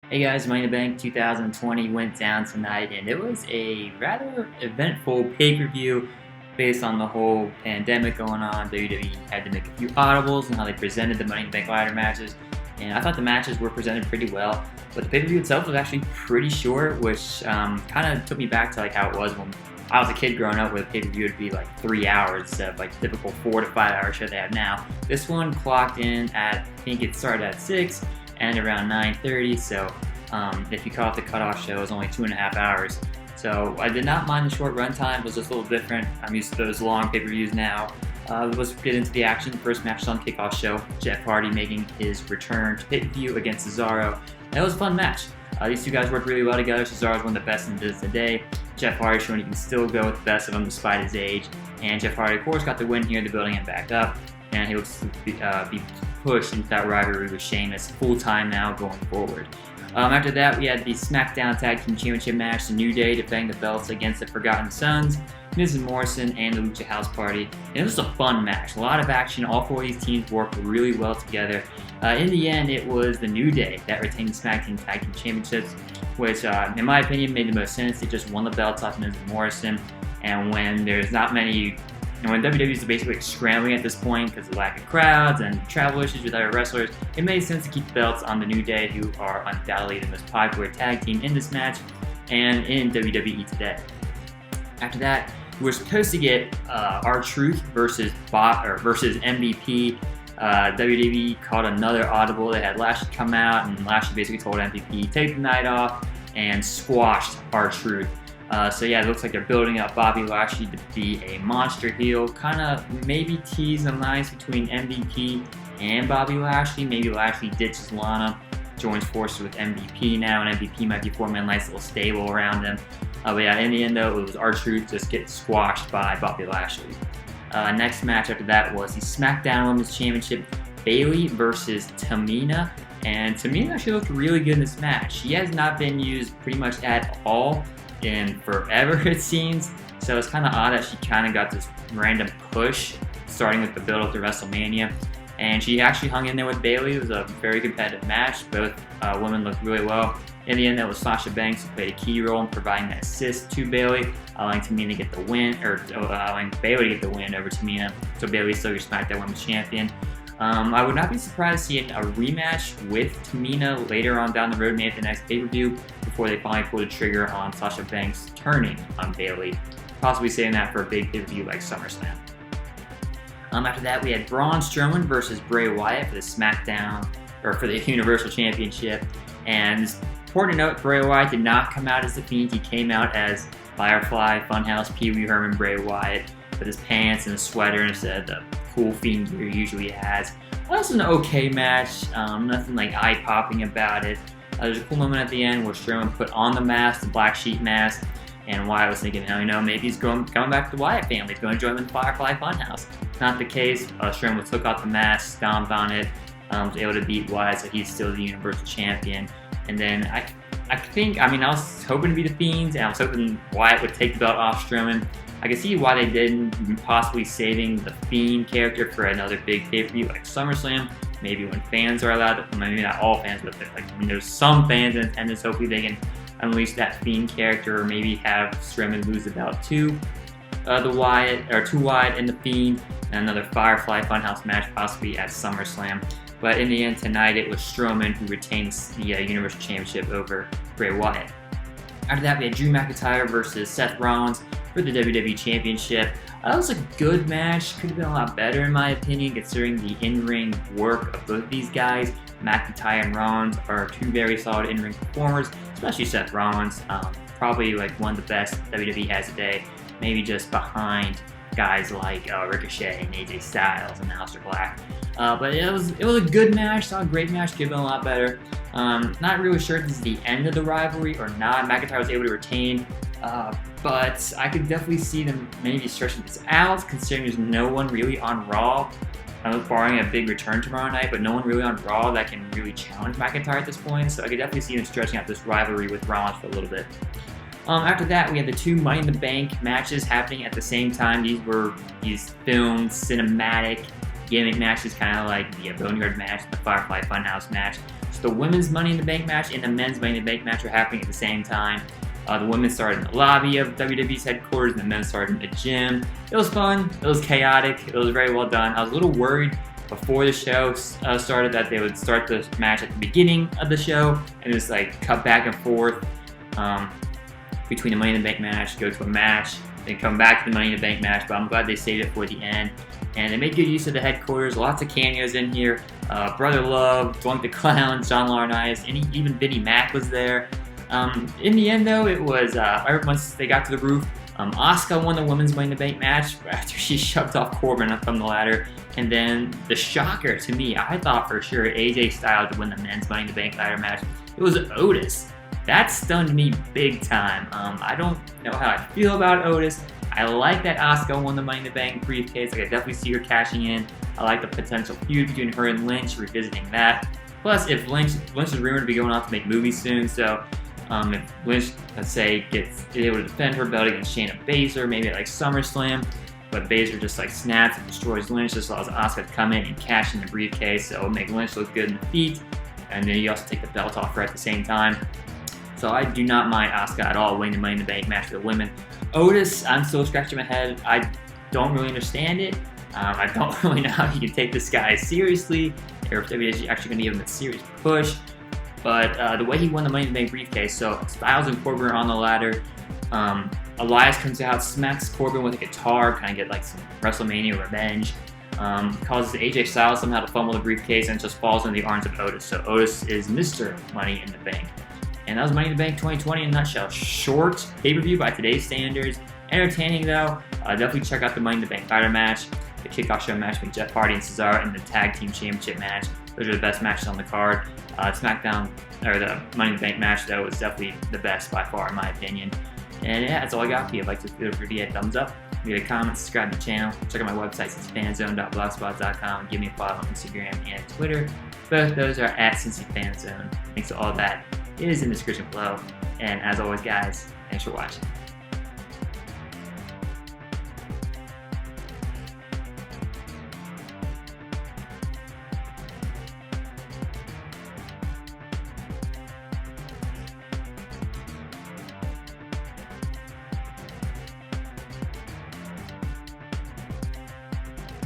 Hey guys, Money in the Bank 2020 went down tonight, and it was a rather eventful pay-per-view based on the whole pandemic going on. WWE had to make a few audibles and how they presented the Money in the Bank ladder matches, and I thought the matches were presented pretty well. But the pay-per-view itself was actually pretty short, which kind of took me back to like how it was when I was a kid growing up, where the pay-per-view would be like 3 hours instead of like the typical 4 to 5 hour show they have now. This one clocked in at, I think it started at 6 and around 9:30. So if you call it the cutoff show, it was only 2.5 hours. So I did not mind the short runtime. It was just a little different. I'm used to those long pay-per-views now. Let's get into the action. The first match was on the kickoff show. Jeff Hardy making his return to pay-per-view against Cesaro. And it was a fun match. These two guys worked really well together. Cesaro is one of the best in the business today. Jeff Hardy showing he can still go with the best of them despite his age. And Jeff Hardy, of course, got the win here. The building him back up. And he looks to be pushed into that rivalry with Sheamus full-time now going forward. After that, we had the SmackDown Tag Team Championship match, the New Day defending the belts against the Forgotten Sons, Miz and Morrison, and the Lucha House Party. And it was a fun match, a lot of action. All four of these teams worked really well together. In the end, it was the New Day that retained the SmackDown Tag Team Championships, which, in my opinion, made the most sense. They just won the belts off Miz and Morrison, and when there's not many. And when WWE is basically scrambling at this point because of lack of crowds and travel issues with other wrestlers, it made sense to keep the belts on the New Day, who are undoubtedly the most popular tag team in this match and in WWE today. After that, we were supposed to get R-Truth versus MVP. WWE called another audible. They had Lashley come out, and Lashley basically told MVP take the night off and squashed R-Truth. So yeah, it looks like they're building up Bobby Lashley to be a monster heel. Kind of maybe tease a lines between MVP and Bobby Lashley. Maybe Lashley ditches Lana, joins forces with MVP now, and MVP might be forming a nice little stable around him. But yeah, in the end though, it was R-Truth just getting squashed by Bobby Lashley. Next match after that was the SmackDown Women's Championship, Bayley versus Tamina. And Tamina actually looked really good in this match. She has not been used pretty much at all in forever, it seems. So it's kind of odd that she kind of got this random push starting with the build up to WrestleMania, and she actually hung in there with Bayley. It was a very competitive match. Both women looked really well. In the end, that was Sasha Banks who played a key role in providing that assist to Bayley, allowing Tamina to get the win, or allowing Bayley to get the win over Tamina. So Bayley's still your SmackDown Women's Champion. I would not be surprised to see a rematch with Tamina later on down the road, maybe at the next pay-per-view, before they finally pull the trigger on Sasha Banks turning on Bayley, possibly saving that for a big pay-per-view like SummerSlam. After that, we had Braun Strowman versus Bray Wyatt for the SmackDown, or for the Universal Championship. And it's important to note, Bray Wyatt did not come out as the Fiend. He came out as Firefly, Funhouse, Pee Wee Herman, Bray Wyatt, with his pants and a sweater instead of the cool Fiend gear he usually has. That was an okay match, nothing like eye-popping about it. There's a cool moment at the end where Strowman put on the mask, the black sheep mask, and Wyatt was thinking, maybe he's coming back to the Wyatt family. He's going to join them in Firefly Funhouse. Not the case. Strowman took off the mask, stomped on it, was able to beat Wyatt, so he's still the Universal Champion. And then I was hoping to be the Fiends, and I was hoping Wyatt would take the belt off Strowman. I can see why they didn't, possibly saving the Fiend character for another big pay-per-view like SummerSlam. Maybe when fans are allowed to, maybe not all fans, but like when there's some fans in attendance, hopefully they can unleash that Fiend character, or maybe have Strowman lose the belt to Wyatt and the Fiend, and another Firefly Funhouse match possibly at SummerSlam. But in the end tonight, it was Strowman who retains the Universal Championship over Bray Wyatt. After that, we had Drew McIntyre versus Seth Rollins for the WWE Championship. That was a good match. Could have been a lot better in my opinion, considering the in-ring work of both these guys. McIntyre and Rollins are two very solid in-ring performers, especially Seth Rollins. Probably like one of the best WWE has today. Maybe just behind guys like Ricochet and AJ Styles and Aleister Black. But it was a good match. Not a great match. Could have been a lot better. Not really sure if this is the end of the rivalry or not. McIntyre was able to retain. But I could definitely see them maybe stretching this out, considering there's no one really on Raw, barring a big return tomorrow night, but no one really on Raw that can really challenge McIntyre at this point. So I could definitely see them stretching out this rivalry with Rollins for a little bit. After that, we had the two Money in the Bank matches happening at the same time. These were filmed, cinematic, gimmick matches, kind of like the Boneyard match, the Firefly Funhouse match. So the women's Money in the Bank match and the men's Money in the Bank match are happening at the same time. The women started in the lobby of WWE's headquarters, and the men started in the gym. It was fun. It was chaotic. It was very well done. I was a little worried before the show started that they would start the match at the beginning of the show and just like cut back and forth between the Money in the Bank match, go to a match, then come back to the Money in the Bank match. But I'm glad they saved it for the end. And they made good use of the headquarters. Lots of cameos in here. Brother Love, Dwunk the Clown, John Laurinaitis, and even Vinnie Mac was there. In the end, though, it was once they got to the roof, Asuka won the women's Money in the Bank match after she shoved off Corbin up from the ladder. And then the shocker to me, I thought for sure AJ Styles would win the men's Money in the Bank ladder match. It was Otis. That stunned me big time. I don't know how I feel about Otis. I like that Asuka won the Money in the Bank briefcase. I could definitely see her cashing in. I like the potential feud between her and Lynch, revisiting that. Plus, if Lynch is rumored to be going off to make movies soon, so if Lynch, let's say, gets able to defend her belt against Shayna Baszler, maybe at like SummerSlam, but Baszler just like snaps and destroys Lynch, just allows Asuka to come in and cash in the briefcase, so it'll make Lynch look good in the feet, and then you also take the belt off her at the same time. So I do not mind Asuka at all winning the Money in the Bank match for the women. Otis, I'm still scratching my head. I don't really understand it. I don't really know how you can take this guy seriously, or if WWE is actually going to give him a serious push. But the way he won the Money in the Bank briefcase, so Styles and Corbin are on the ladder. Elias comes out, smacks Corbin with a guitar, kind of get like some WrestleMania revenge. Causes AJ Styles somehow to fumble the briefcase and just falls into the arms of Otis. So Otis is Mr. Money in the Bank. And that was Money in the Bank 2020 in a nutshell. Short pay-per-view by today's standards. Entertaining though. Definitely check out the Money in the Bank ladder match, the kickoff show match between Jeff Hardy and Cesaro, and the Tag Team Championship match. Those are the best matches on the card. SmackDown, or the Money in the Bank match though, was definitely the best by far in my opinion. And yeah, that's all I got for you. If you like this video, feel free to hit a thumbs up, leave a comment, subscribe to the channel, check out my website, cincyfanzone.blogspot.com, give me a follow on Instagram and Twitter. Both those are at Cincy Fan Zone. Links to all that is in the description below. And as always, guys, thanks for watching.